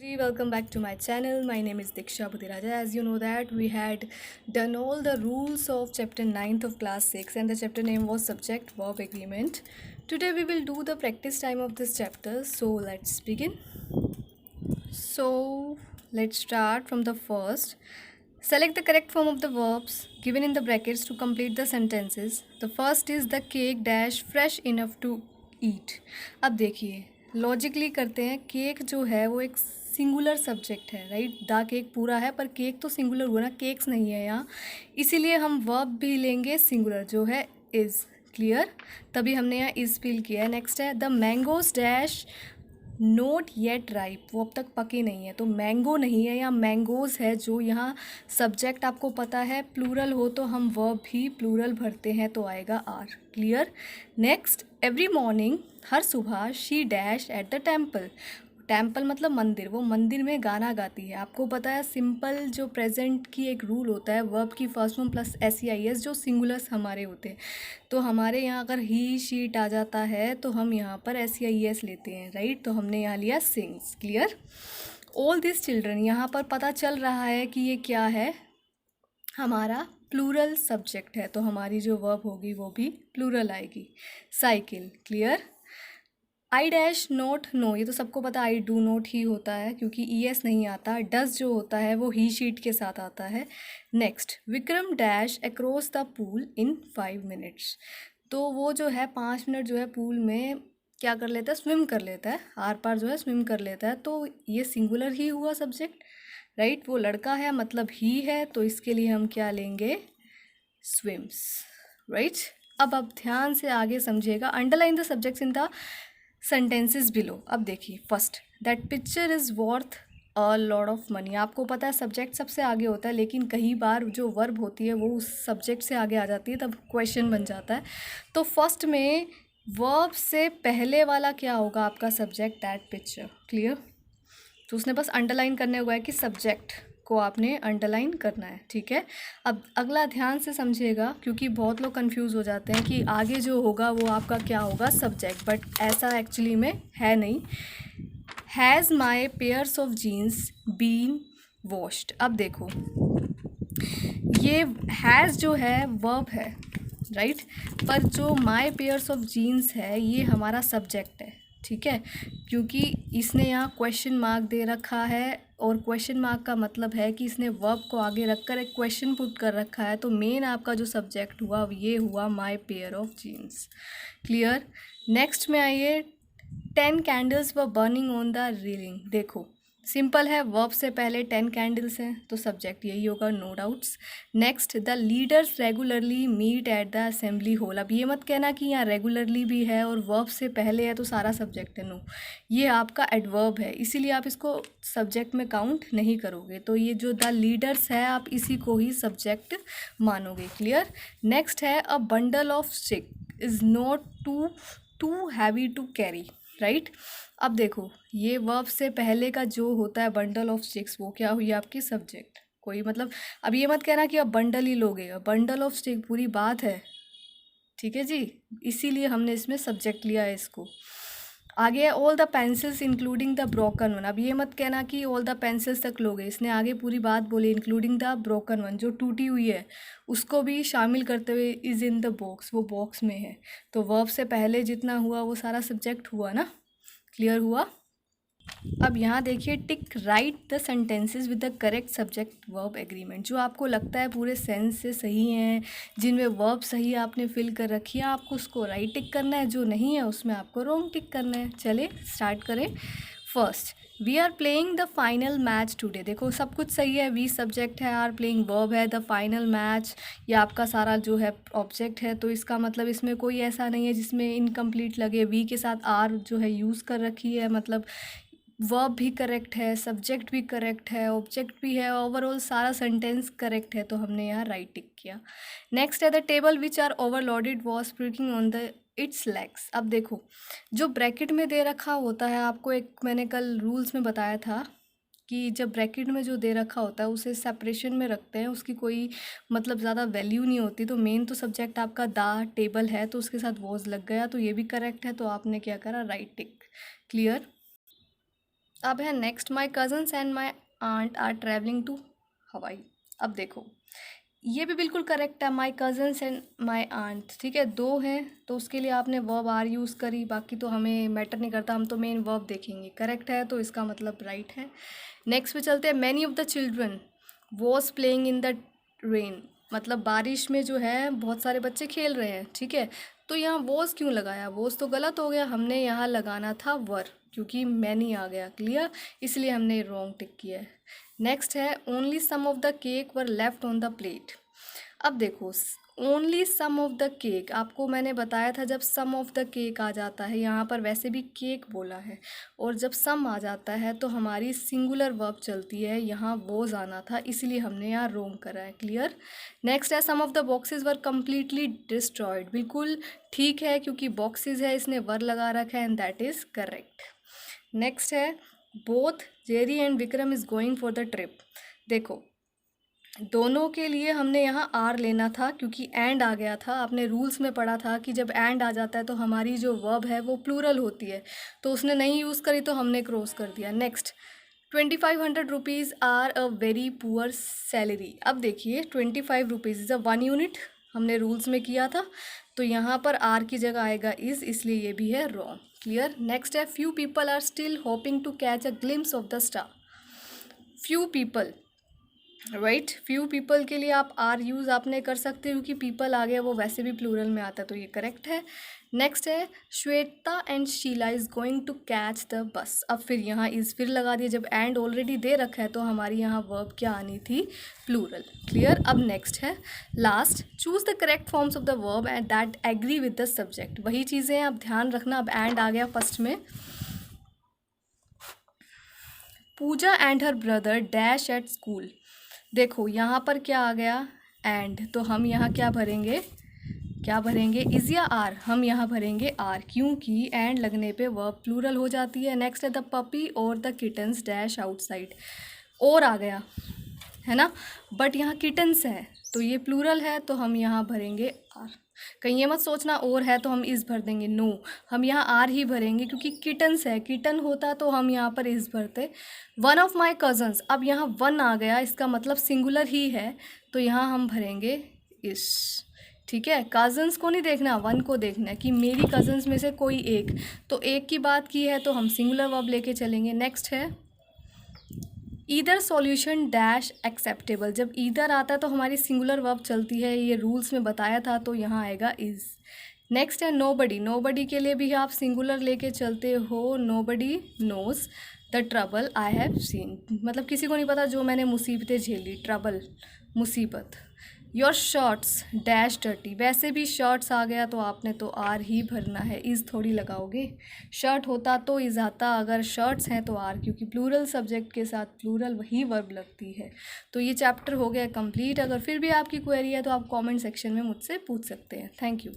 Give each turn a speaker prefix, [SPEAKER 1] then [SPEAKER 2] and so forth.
[SPEAKER 1] Welcome back to my channel. My name is Diksha Budiraja. As you know that we had done all the rules of chapter 9th of class 6 and the chapter name was subject verb agreement. Today we will do the practice time of this chapter. So let's begin. So let's start from the first. Select the correct form of the verbs given in the brackets to complete the sentences. The first is the cake dash fresh enough to eat. अब देखिए logically करते हैं. Cake जो है वो एक singular subject है, right. The cake पूरा है पर केक तो सिंगुलर हुआ ना, केक्स नहीं है यहाँ, इसीलिए हम वर्ब भी लेंगे सिंगुलर जो है इज़. क्लियर. तभी हमने यहाँ इज़ फील किया है. नेक्स्ट है the mangoes dash note yet ripe. वो अब तक पके नहीं है तो मैंगो नहीं है, यहाँ मैंगोज़ है. जो यहाँ सब्जेक्ट आपको पता है प्लूरल हो तो हम वर्ब भी प्लूरल भरते हैं तो आएगा are. Clear. Next every morning हर सुबह she dash at the temple. Temple मतलब मंदिर, वो मंदिर में गाना गाती है. आपको पता है सिंपल जो प्रेजेंट की एक रूल होता है, वर्ब की first form plus S E I S जो सिंगुलर्स हमारे होते हैं. तो हमारे यहाँ अगर ही शीट आ जाता है तो हम यहाँ पर एस ई आई एस लेते हैं, राइट. तो हमने यहाँ लिया sings. Clear. All this children, यहाँ पर पता चल रहा है कि ये क्या है, हमारा प्लूरल सब्जेक्ट है तो हमारी जो वर्ब होगी वो भी प्लूरल आएगी. Cycle. Clear. I dash not know, ये तो सबको पता आई डू नोट ही होता है क्योंकि ई एस नहीं आता. डज जो होता है वो ही शीट के साथ आता है. Next Vikram dash across the pool in 5 minutes. तो वो जो है 5 मिनट जो है पूल में क्या कर लेता है, स्विम कर लेता है, आर पार जो है स्विम कर लेता है. तो ये सिंगुलर ही हुआ सब्जेक्ट, राइट. वो लड़का है मतलब ही है तो इसके लिए हम क्या लेंगे, स्विम्स, राइट. अब आप ध्यान से आगे समझिएगा. Underline the subjects in the sentences below. अब देखिए first that picture is worth a lot of money. आपको पता है सब्जेक्ट सबसे आगे होता है लेकिन कई बार जो वर्ब होती है वो उस सब्जेक्ट से आगे आ जाती है, तब क्वेश्चन बन जाता है. तो फर्स्ट में वर्ब से पहले वाला क्या होगा आपका सब्जेक्ट, दैट पिक्चर. क्लियर. तो उसने बस अंडरलाइन करने हुआ है कि सब्जेक्ट को आपने अंडरलाइन करना है. ठीक है. अब अगला ध्यान से समझिएगा क्योंकि बहुत लोग कंफ्यूज हो जाते हैं कि आगे जो होगा वो आपका क्या होगा, सब्जेक्ट. बट ऐसा एक्चुअली में है नहीं. Has my pairs of jeans been washed. अब देखो ये हैज़ जो है वर्ब है, राइट. पर जो माई पेयर्स ऑफ जीन्स है ये हमारा सब्जेक्ट है. ठीक है. क्योंकि इसने यहाँ क्वेश्चन मार्क दे रखा है और क्वेश्चन मार्क का मतलब है कि इसने वर्ब को आगे रखकर एक क्वेश्चन पुट कर रखा है. तो मेन आपका जो सब्जेक्ट हुआ ये हुआ my pair of jeans. Clear. Next में आइए 10 candles were burning on the railing. देखो सिंपल है, वर्ब से पहले 10 कैंडल्स हैं तो सब्जेक्ट यही होगा, no doubts. Next the leaders regularly meet at the assembly hall. अब ये मत कहना कि यहाँ रेगुलरली भी है और वर्ब से पहले है तो सारा सब्जेक्ट है. नो, ये आपका एडवर्ब है इसीलिए आप इसको सब्जेक्ट में काउंट नहीं करोगे. तो ये जो द लीडर्स है आप इसी को ही सब्जेक्ट मानोगे. क्लियर. नेक्स्ट है a bundle of stick is not too heavy to carry, right. अब देखो ये वर्ब से पहले का जो होता है बंडल ऑफ स्टिक्स वो क्या हुई आपकी सब्जेक्ट. कोई मतलब अब ये मत कहना कि अब बंडल ही लोगे, बंडल ऑफ स्टिक पूरी बात है. ठीक है जी, इसीलिए हमने इसमें सब्जेक्ट लिया है इसको. आगे है all the pencils including the broken one. अब ये मत कहना कि ऑल द पेंसिल्स तक लोगे, इसने आगे पूरी बात बोली इंक्लूडिंग द ब्रोकन वन, जो टूटी हुई है उसको भी शामिल करते हुए इज़ इन द बॉक्स, वो बॉक्स में है. तो वर्ब से पहले जितना हुआ वो सारा सब्जेक्ट हुआ ना. क्लियर हुआ. अब यहाँ देखिए टिक right the sentences with the correct subject verb agreement. जो आपको लगता है पूरे सेंस से सही हैं, जिनमें वर्ब सही आपने फिल कर रखी है, आपको उसको राइट टिक करना है. जो नहीं है उसमें आपको रॉन्ग टिक करना है. चले स्टार्ट करें. First we are playing the final match today. देखो सब कुछ सही है, वी सब्जेक्ट है, आर प्लेइंग वर्ब है, द फाइनल मैच ये आपका सारा जो है ऑब्जेक्ट है. तो इसका मतलब इसमें कोई ऐसा नहीं है जिसमें इनकम्प्लीट लगे. वी के साथ आर जो है यूज़ कर रखी है, मतलब वर्ब भी करेक्ट है, सब्जेक्ट भी करेक्ट है, ऑब्जेक्ट भी है, ओवरऑल सारा सेंटेंस करेक्ट है तो हमने यहाँ राइट टिक किया. नेक्स्ट है the table which are overloaded was creaking on the its legs. अब देखो जो ब्रैकेट में दे रखा होता है, आपको एक मैंने कल रूल्स में बताया था कि जब ब्रैकेट में जो दे रखा होता है उसे सेपरेशन में रखते हैं, उसकी कोई मतलब ज़्यादा वैल्यू नहीं होती. तो मेन तो सब्जेक्ट आपका द टेबल है तो उसके साथ वॉज लग गया तो ये भी करेक्ट है तो आपने क्या करा, राइट टिक. क्लियर. अब है next, my cousins and my aunt are travelling to Hawaii. अब देखो ये भी बिल्कुल करेक्ट है, my cousins and my aunt, ठीक है, दो हैं तो उसके लिए आपने वर्ब आर यूज़ करी, बाकी तो हमें मैटर नहीं करता, हम तो मेन वर्ब देखेंगे। करेक्ट है तो इसका मतलब राइट है। नेक्स्ट पे चलते हैं, many of the children was playing in the rain, मतलब बारिश में जो है बहुत सारे बच्चे खेल रहे हैं, ठीक है। तो यहाँ वॉज क्यों लगाया, वॉज तो गलत हो गया, हमने यहाँ लगाना था वर, क्योंकि मैनी आ गया, क्लियर, इसलिए हमने रॉन्ग टिक किया है। नेक्स्ट है, only some of the cake were left on the plate. अब देखो only some of the cake, आपको मैंने बताया था जब सम ऑफ द केक आ जाता है, यहाँ पर वैसे भी केक बोला है, और जब सम आ जाता है तो हमारी सिंगुलर वर्ब चलती है, यहाँ वोज आना था, इसलिए हमने यहाँ रोंग करा है, क्लियर। नेक्स्ट है, some of the boxes were completely destroyed, बिल्कुल ठीक है क्योंकि बॉक्सेस है, इसने वर लगा रखा है and that is correct. Next है, both Jerry and Vikram is going for the trip. देखो दोनों के लिए हमने यहाँ आर लेना था क्योंकि एंड आ गया था, आपने रूल्स में पढ़ा था कि जब एंड आ जाता है तो हमारी जो वर्ब है वो प्लूरल होती है, तो उसने नहीं यूज़ करी तो हमने क्रॉस कर दिया। Next, 2500 rupees are a very poor salary. अब देखिए 25 रुपीज़ इज़ अ 1 यूनिट, हमने रूल्स में किया था, तो यहाँ पर आर की जगह आएगा इज़, इसलिए ये भी है रॉन्ग, क्लियर। नेक्स्ट है, few people are still hoping to catch a glimpse of the star. Few people, right, few people के लिए आप आर यूज़ आपने कर सकते हो क्योंकि पीपल आ गया, वो वैसे भी प्लूरल में आता है, तो ये करेक्ट है। नेक्स्ट है, Shweta and Sheela is going to catch the bus. अब फिर यहाँ इज़ फिर लगा दिया, जब एंड ऑलरेडी दे रखा है तो हमारी यहाँ वर्ब क्या आनी थी, प्लूरल, क्लियर। अब नेक्स्ट है last, choose the correct forms of the verb and that agree with the subject. वही चीज़ें आप ध्यान रखना, अब एंड आ गया फर्स्ट में, Pooja and her brother dash at school. देखो यहाँ पर क्या आ गया, एंड, तो हम यहाँ क्या भरेंगे, क्या भरेंगे, इज़ या आर, हम यहाँ भरेंगे आर क्योंकि एंड लगने पे वर्ब प्लूरल हो जाती है। नेक्स्ट है, द पपी और द किटन्स डैश आउटसाइड, और आ गया है ना, बट यहाँ किटन्स है तो ये प्लूरल है तो हम यहाँ भरेंगे आर। कहीं ये मत सोचना और है तो हम इस भर देंगे, नो, हम यहाँ आर ही भरेंगे क्योंकि किटन्स है, किटन होता तो हम यहाँ पर इस भरते। वन ऑफ माई कज़न्स, अब यहाँ वन आ गया, इसका मतलब सिंगुलर ही है, तो यहाँ हम भरेंगे इस, ठीक है। कज़न्स को नहीं देखना, वन को देखना है कि मेरी कज़न्स में से कोई एक, तो एक की बात की है तो हम सिंगुलर वर्ब लेके चलेंगे। नेक्स्ट है, ईदर सॉल्यूशन डैश एक्सेप्टेबल। जब ईदर आता है तो हमारी सिंगुलर वर्ब चलती है, ये रूल्स में बताया था, तो यहाँ आएगा इज़। नेक्स्ट है, नोबडी, नोबडी के लिए भी आप सिंगुलर लेके चलते हो, nobody knows the trouble I have seen, मतलब किसी को नहीं पता जो मैंने मुसीबतें झेली, ट्रबल मुसीबत। योर शर्ट्स डैश डर्टी, वैसे भी शर्ट्स आ गया तो आपने तो आर ही भरना है, इज़ थोड़ी लगाओगे, शर्ट होता तो इज़ आता, अगर शर्ट्स हैं तो आर, क्योंकि प्लूरल सब्जेक्ट के साथ प्लूरल वही वर्ब लगती है। तो ये चैप्टर हो गया कंप्लीट। अगर फिर भी आपकी क्वेरी है तो आप कमेंट सेक्शन में मुझसे पूछ सकते हैं। Thank you.